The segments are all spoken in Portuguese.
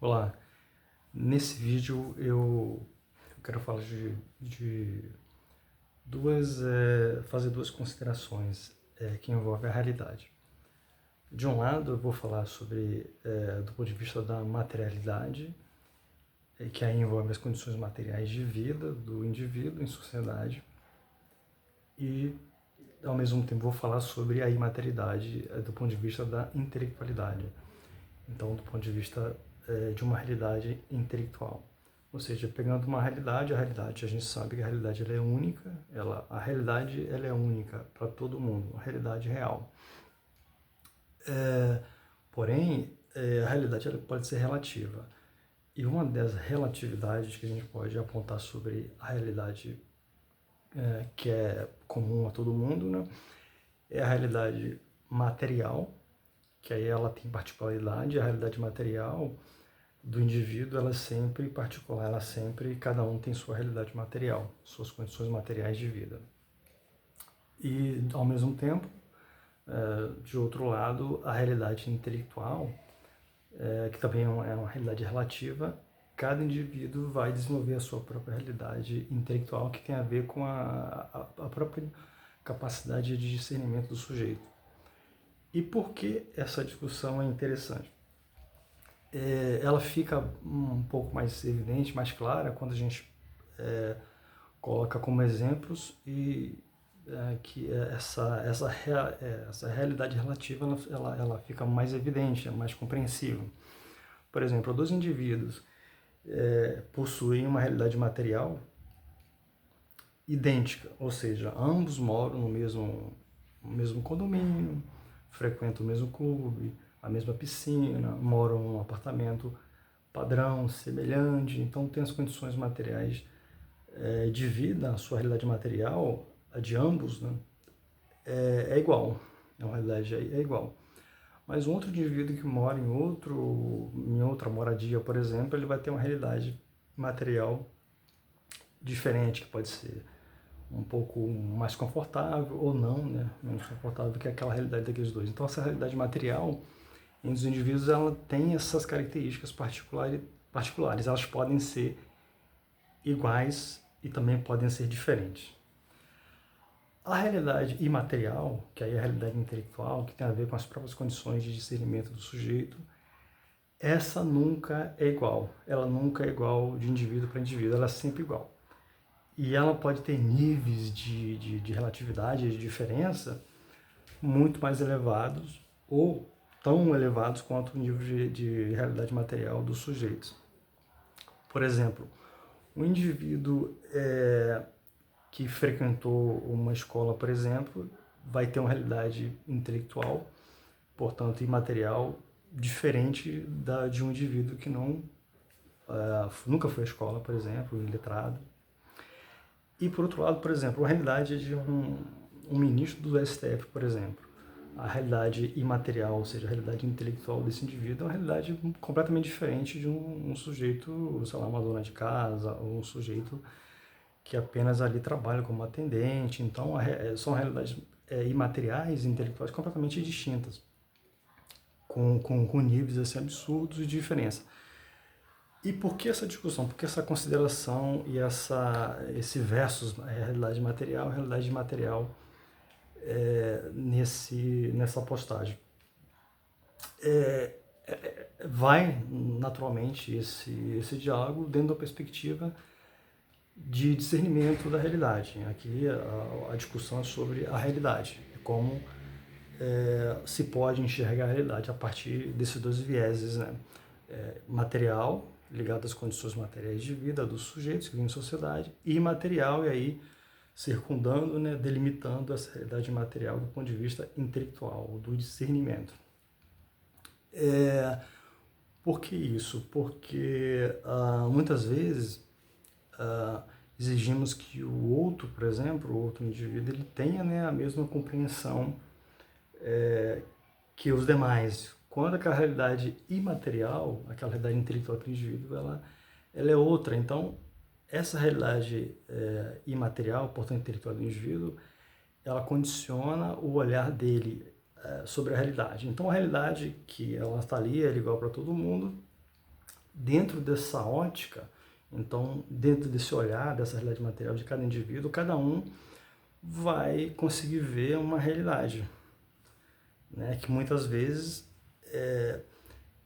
Olá, nesse vídeo eu quero falar fazer duas considerações que envolvem a realidade. De um lado, eu vou falar sobre, do ponto de vista da materialidade, que aí envolve as condições materiais de vida do indivíduo em sociedade, e ao mesmo tempo vou falar sobre a imaterialidade do ponto de vista da intelectualidade. Então, do ponto de vista de uma realidade intelectual. Ou seja, pegando uma realidade, a gente sabe que a realidade ela é única, a realidade ela é única para todo mundo, a realidade real. Porém, a realidade ela pode ser relativa. E uma das relatividades que a gente pode apontar sobre a realidade que é comum a todo mundo, né, é a realidade material, que aí ela tem particularidade. A realidade material do indivíduo, ela é sempre particular, cada um tem sua realidade material, suas condições materiais de vida. E, ao mesmo tempo, de outro lado, a realidade intelectual, que também é uma realidade relativa, cada indivíduo vai desenvolver a sua própria realidade intelectual, que tem a ver com a própria capacidade de discernimento do sujeito. E por que essa discussão é interessante? Ela fica um pouco mais evidente, mais clara, quando a gente coloca como exemplos que essa realidade relativa ela fica mais evidente, é mais compreensível. Por exemplo, dois indivíduos possuem uma realidade material idêntica, ou seja, ambos moram no mesmo condomínio, frequentam o mesmo clube, a mesma piscina, moram num apartamento padrão, semelhante, então tem as condições materiais de vida, a sua realidade material, a de ambos, né, é igual, a realidade é igual. Mas um outro indivíduo que mora em outra moradia, por exemplo, ele vai ter uma realidade material diferente, que pode ser um pouco mais confortável ou não, né, menos confortável que aquela realidade daqueles dois. Então essa realidade material entre os indivíduos, ela tem essas características particulares. Elas podem ser iguais e também podem ser diferentes. A realidade imaterial, que aí é a realidade intelectual, que tem a ver com as próprias condições de discernimento do sujeito, essa nunca é igual. Ela nunca é igual de indivíduo para indivíduo, ela é sempre igual. E ela pode ter níveis de relatividade, de diferença, muito mais elevados ou tão elevados quanto o nível de realidade material dos sujeitos. Por exemplo, um indivíduo que frequentou uma escola, por exemplo, vai ter uma realidade intelectual, portanto, imaterial, diferente de um indivíduo que nunca foi à escola, por exemplo, iletrado. E, por outro lado, por exemplo, a realidade de um ministro do STF, por exemplo, a realidade imaterial, ou seja, a realidade intelectual desse indivíduo é uma realidade completamente diferente de um sujeito, sei lá, uma dona de casa, ou um sujeito que apenas ali trabalha como atendente. Então, são realidades imateriais e intelectuais completamente distintas, com níveis assim, absurdos de diferença. E por que essa discussão? Por que essa consideração e esse versus realidade material e realidade imaterial nessa postagem? Vai naturalmente esse diálogo dentro da perspectiva de discernimento da realidade. Aqui a discussão é sobre a realidade, como se pode enxergar a realidade a partir desses dois vieses, né? Material, ligado às condições materiais de vida dos sujeitos que vivem em sociedade, e imaterial, e aí circundando, né, delimitando essa realidade material do ponto de vista intelectual, do discernimento. Por que isso? Porque muitas vezes exigimos que o outro, por exemplo, o outro indivíduo, ele tenha, né, a mesma compreensão que os demais. Quando aquela realidade imaterial, aquela realidade intelectual do indivíduo, ela é outra. Então, essa realidade imaterial, portanto, intelectual do indivíduo, ela condiciona o olhar dele sobre a realidade. Então, a realidade que ela está ali, é igual para todo mundo, dentro dessa ótica, então, dentro desse olhar, dessa realidade material de cada indivíduo, cada um vai conseguir ver uma realidade, né, que muitas vezes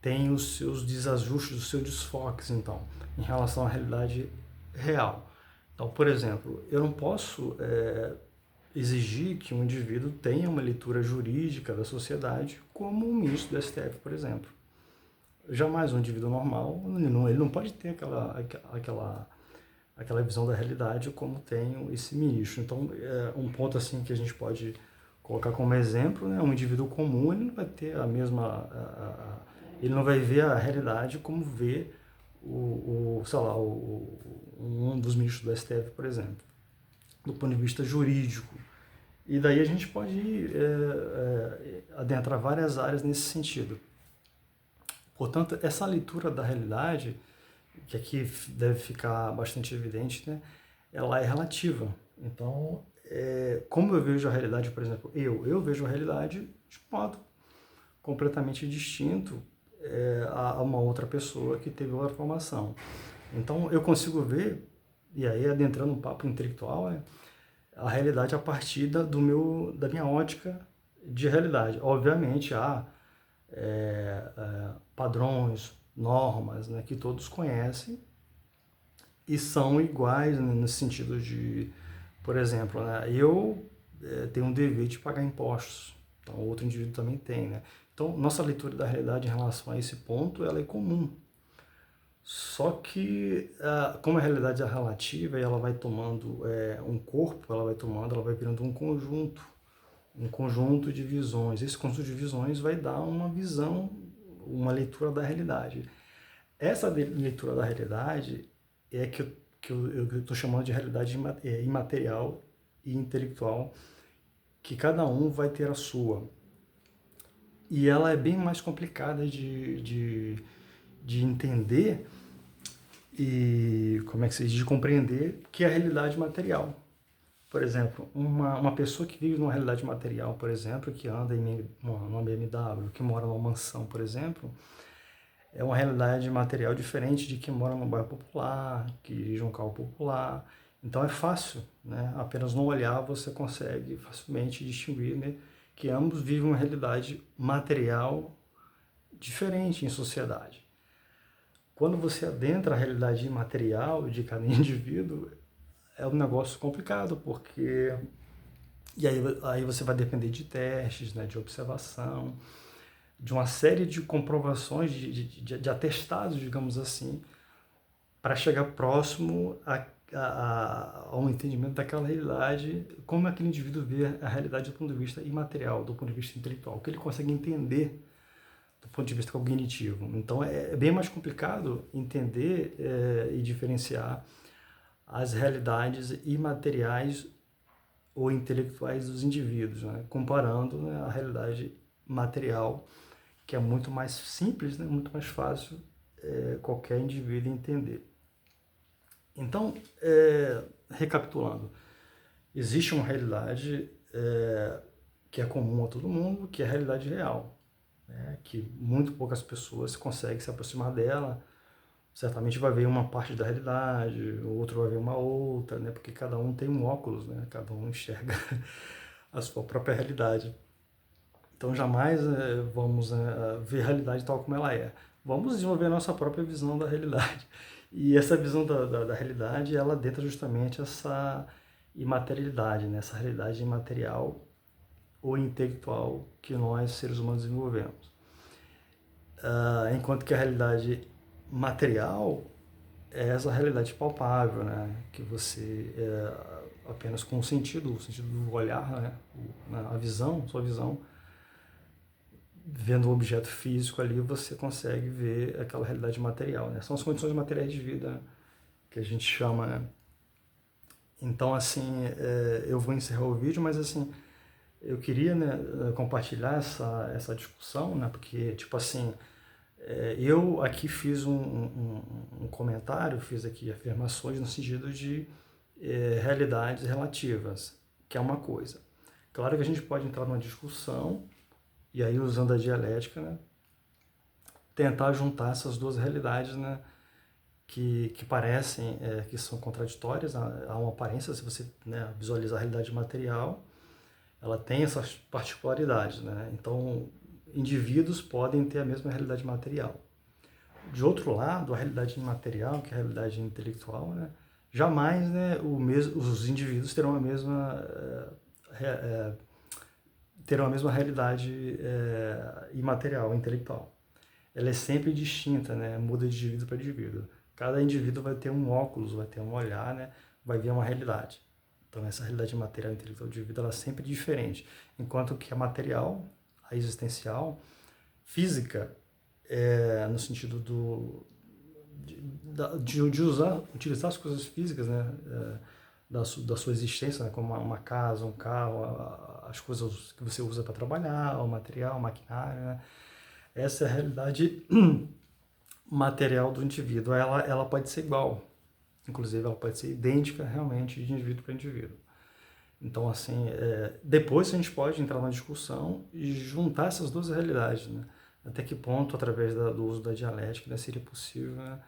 tem os seus desajustes, os seus desfoques, então, em relação à realidade real. Então, por exemplo, eu não posso exigir que um indivíduo tenha uma leitura jurídica da sociedade como o ministro do STF, por exemplo. Jamais um indivíduo normal, ele não pode ter aquela visão da realidade como tem esse ministro. Então, um ponto assim que a gente pode colocar como exemplo, né, um indivíduo comum, ele não vai ter a mesma... ele não vai ver a realidade como vê sei lá, um dos ministros do STF, por exemplo, do ponto de vista jurídico. E daí a gente pode adentrar várias áreas nesse sentido. Portanto, essa leitura da realidade, que aqui deve ficar bastante evidente, né, ela é relativa. Então, como eu vejo a realidade, por exemplo, eu vejo a realidade de modo completamente distinto a uma outra pessoa que teve outra formação. Então, eu consigo ver, e aí adentrando um papo intelectual, a realidade a partir da minha ótica de realidade. Obviamente, há padrões, normas, né, que todos conhecem e são iguais, né, no sentido de, por exemplo, né, eu tenho um dever de pagar impostos, então o outro indivíduo também tem, né? Então, nossa leitura da realidade em relação a esse ponto, ela é comum. Só que, como a realidade é relativa e ela vai tomando um corpo, ela vai virando um conjunto de visões. Esse conjunto de visões vai dar uma visão, uma leitura da realidade. Essa leitura da realidade é que eu estou chamando de realidade imaterial e intelectual, que cada um vai ter a sua. E ela é bem mais complicada de entender e, como é que se diz, de compreender, que a realidade material. Por exemplo, uma pessoa que vive numa realidade material, por exemplo, que anda numa BMW, que mora numa mansão, por exemplo, é uma realidade material diferente de quem mora num bairro popular, que dirige um carro popular. Então é fácil, né? Apenas no olhar você consegue facilmente distinguir, né, que ambos vivem uma realidade material diferente em sociedade. Quando você adentra a realidade imaterial de cada indivíduo, é um negócio complicado, porque... E aí você vai depender de testes, né, de observação, de uma série de comprovações, de atestados, digamos assim, para chegar próximo a um entendimento daquela realidade, como aquele indivíduo vê a realidade do ponto de vista imaterial, do ponto de vista intelectual, o que ele consegue entender do ponto de vista cognitivo. Então é bem mais complicado entender e diferenciar as realidades imateriais ou intelectuais dos indivíduos, né? Comparando, né, a realidade material, que é muito mais simples, né, muito mais fácil qualquer indivíduo entender. Então, recapitulando, existe uma realidade que é comum a todo mundo, que é a realidade real, né, que muito poucas pessoas conseguem se aproximar dela. Certamente vai ver uma parte da realidade, o outro vai ver uma outra, né, porque cada um tem um óculos, né, cada um enxerga a sua própria realidade. Então jamais vamos ver a realidade tal como ela é. Vamos desenvolver a nossa própria visão da realidade. E essa visão da realidade, ela adentra justamente essa imaterialidade, né? Essa realidade imaterial ou intelectual que nós, seres humanos, desenvolvemos. Enquanto que a realidade material é essa realidade palpável, né? Que você, apenas com o sentido do olhar, né? A visão, sua visão, vendo um objeto físico ali, você consegue ver aquela realidade material, né? São as condições materiais de vida que a gente chama, né? Então, assim, eu vou encerrar o vídeo, mas, assim, eu queria, né, compartilhar essa discussão, né? Porque, tipo assim, eu aqui fiz um comentário, fiz aqui afirmações no sentido de realidades relativas, que é uma coisa. Claro que a gente pode entrar numa discussão, e aí usando a dialética, né, tentar juntar essas duas realidades, né, que parecem, que são contraditórias, há uma aparência, se você, né, visualizar a realidade material, ela tem essas particularidades, né? Então, indivíduos podem ter a mesma realidade material. De outro lado, a realidade imaterial, que é a realidade intelectual, né, jamais, né, os indivíduos terão a mesma realidade imaterial, intelectual. Ela é sempre distinta, né, muda de indivíduo para indivíduo. Cada indivíduo vai ter um óculos, vai ter um olhar, né, vai ver uma realidade. Então, essa realidade material e intelectual de vida, ela é sempre diferente. Enquanto que a material, a existencial, física, no sentido de utilizar as coisas físicas, né, da sua existência, né, como uma casa, um carro, as coisas que você usa para trabalhar, o material, o maquinário, né? Essa é a realidade material do indivíduo. Ela pode ser igual, inclusive ela pode ser idêntica realmente de indivíduo para indivíduo. Então, assim, depois a gente pode entrar na discussão e juntar essas duas realidades, né? Até que ponto, através do uso da dialética, né, seria possível, né,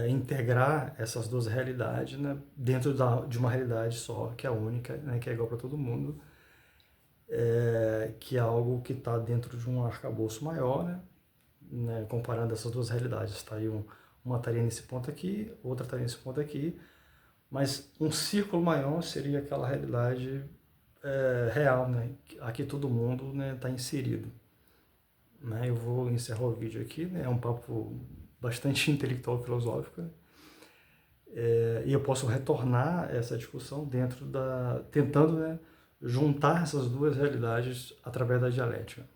integrar essas duas realidades, né, dentro de uma realidade só, que é única, né, que é igual para todo mundo, que é algo que está dentro de um arcabouço maior, né, comparando essas duas realidades. Tá aí uma estaria nesse ponto aqui, outra estaria nesse ponto aqui, mas um círculo maior seria aquela realidade real, né, a que todo mundo, né, está inserido. Né? Eu vou encerrar o vídeo aqui, né, é um papo bastante intelectual filosófico, né? E eu posso retornar essa discussão tentando, né, juntar essas duas realidades através da dialética.